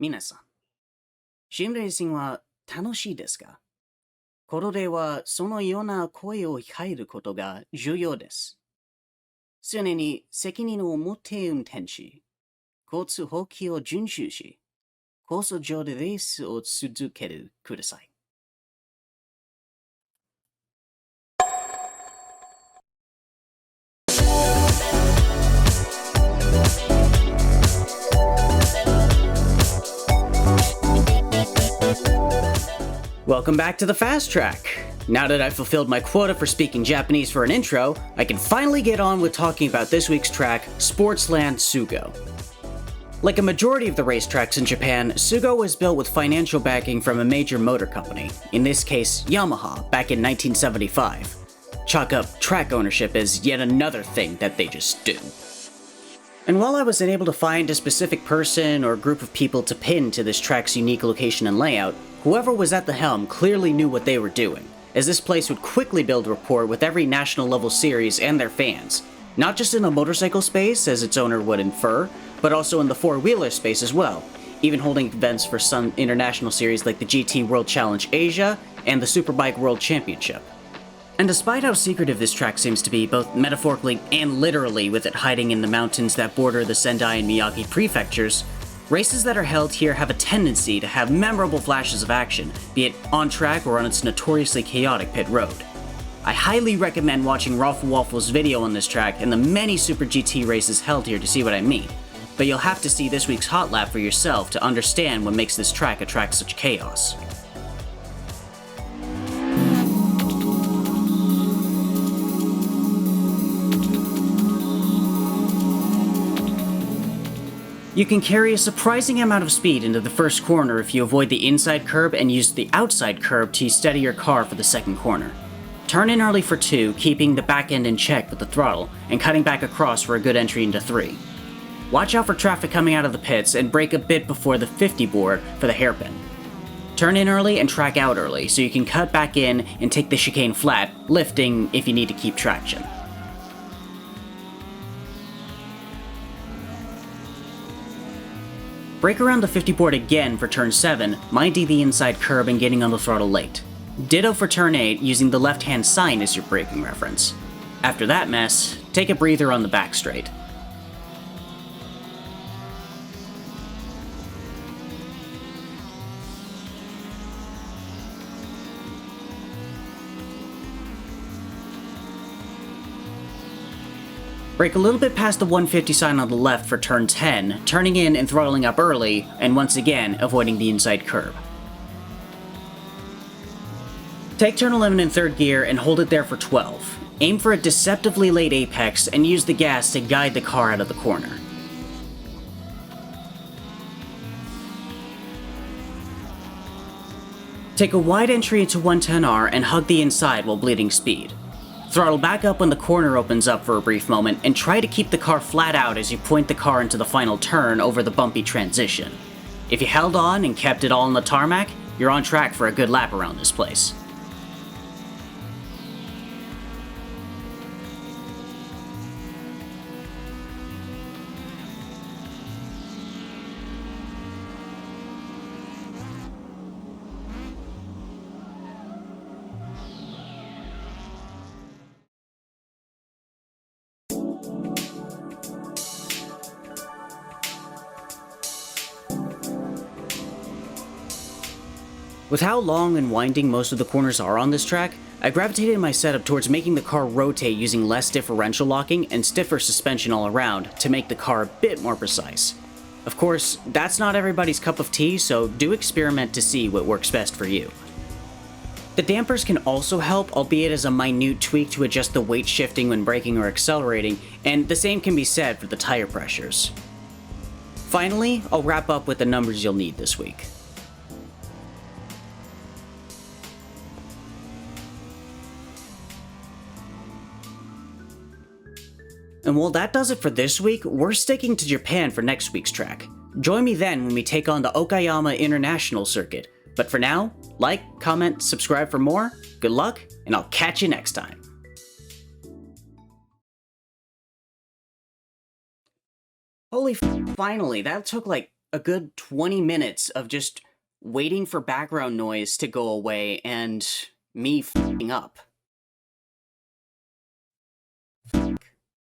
皆さん、シムレーシングは楽しいですか？ここではそのような声を控えることが重要です。常に責任を持って運転し、交通法規を遵守し、コース上でレースを続けてください。Welcome back to the Fast Track! Now that I've fulfilled my quota for speaking Japanese for an intro, I can finally get on with talking about this week's track, Sportsland SUGO. Like a majority of the racetracks in Japan, SUGO was built with financial backing from a major motor company, in this case Yamaha, back in 1975. Chalk up track ownership as yet another thing that they just do. And while I was unable to find a specific person or group of people to pin to this track's unique location and layout, whoever was at the helm clearly knew what they were doing, as this place would quickly build rapport with every national level series and their fans, not just in the motorcycle space, as its owner would infer, but also in the four-wheeler space as well, even holding events for some international series like the GT World Challenge Asia and the Superbike World Championship. And despite how secretive this track seems to be, both metaphorically and literally with it hiding in the mountains that border the Sendai and Miyagi prefectures, races that are held here have a tendency to have memorable flashes of action, be it on track or on its notoriously chaotic pit road. I highly recommend watching Raffle Waffle's video on this track and the many Super GT races held here to see what I mean, but you'll have to see this week's Hotlap for yourself to understand what makes this track attract such chaos. You can carry a surprising amount of speed into the first corner if you avoid the inside curb and use the outside curb to steady your car for the second corner. Turn in early for 2, keeping the back end in check with the throttle, and cutting back across for a good entry into 3. Watch out for traffic coming out of the pits and brake a bit before the 50 board for the hairpin. Turn in early and track out early so you can cut back in and take the chicane flat, lifting if you need to keep traction. Brake around the 50 board again for turn 7, minding the inside curb and getting on the throttle late. Ditto for turn 8, using the left-hand sign as your braking reference. After that mess, take a breather on the back straight. Brake a little bit past the 150 sign on the left for turn 10, turning in and throttling up early, and once again, avoiding the inside curb. Take turn 11 in third gear and hold it there for 12. Aim for a deceptively late apex and use the gas to guide the car out of the corner. Take a wide entry into 110R and hug the inside while bleeding speed. Throttle back up when the corner opens up for a brief moment, and try to keep the car flat out as you point the car into the final turn over the bumpy transition. If you held on and kept it all on the tarmac, you're on track for a good lap around this place. With how long and winding most of the corners are on this track, I gravitated my setup towards making the car rotate using less differential locking and stiffer suspension all around to make the car a bit more precise. Of course, that's not everybody's cup of tea, so do experiment to see what works best for you. The dampers can also help, albeit as a minute tweak to adjust the weight shifting when braking or accelerating, and the same can be said for the tire pressures. Finally, I'll wrap up with the numbers you'll need this week. And while that does it for this week, we're sticking to Japan for next week's track. Join me then when we take on the Okayama International Circuit. But for now, like, comment, subscribe for more, good luck, and I'll catch you next time. Holy finally, that took like a good 20 minutes of just waiting for background noise to go away and me f***ing up.